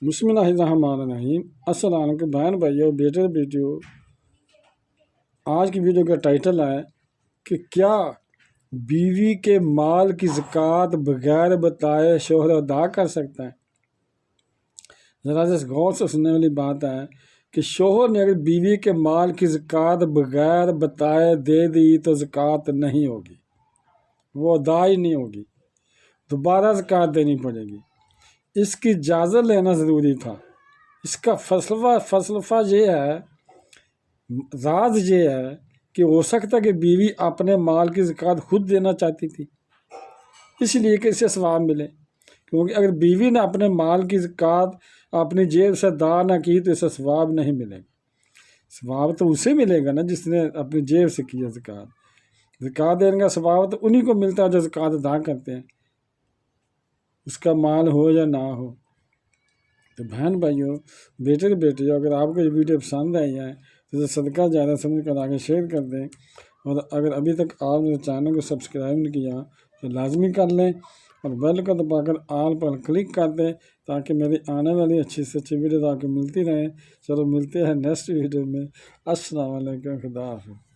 بسم اللہ الرحمن الرحیم۔ السلام علیکم بہن بھائیو، بیٹے بیٹیو۔ آج کی ویڈیو کا ٹائٹل ہے کہ کیا بیوی کے مال کی زکوٰۃ بغیر بتائے شوہر ادا کر سکتا ہے؟ ذرا سے غور سے سننے والی بات ہے کہ شوہر نے اگر بیوی کے مال کی زکوٰۃ بغیر بتائے دے دی تو زکوٰۃ نہیں ہوگی، وہ ادا ہی نہیں ہوگی، دوبارہ زکوٰۃ دینی پڑے گی۔ اس کی اجازت لینا ضروری تھا۔ اس کا فلسفہ یہ ہے، راز یہ ہے کہ ہو سکتا ہے کہ بیوی اپنے مال کی زکوٰۃ خود دینا چاہتی تھی، اس لیے کہ اسے ثواب ملے، کیونکہ اگر بیوی نے اپنے مال کی زکوٰۃ اپنی جیب سے ادا نہ کی تو اسے ثواب نہیں ملے گا۔ ثواب تو اسے ملے گا نا جس نے اپنی جیب سے کیا زکوٰۃ۔ زکوٰۃ دینے کا ثواب تو انہی کو ملتا ہے جو زکوٰۃ ادا کرتے ہیں، اس کا مال ہو یا نہ ہو۔ تو بہن بھائیو، بیٹے بیٹیو، اگر آپ کو یہ ویڈیو پسند آئی ہے تو اسے صدقہ جاریہ سمجھ کر آگے شیئر کر دیں، اور اگر ابھی تک آپ نے چینل کو سبسکرائب نہیں کیا تو لازمی کر لیں، اور بیل کو دبا کر آل پر کلک کر دیں تاکہ میری آنے والی اچھی سے اچھی ویڈیو آپ کو ملتی رہیں۔ چلو ملتے ہیں نیکسٹ ویڈیو میں۔ السلام علیکم، خدا حافظ۔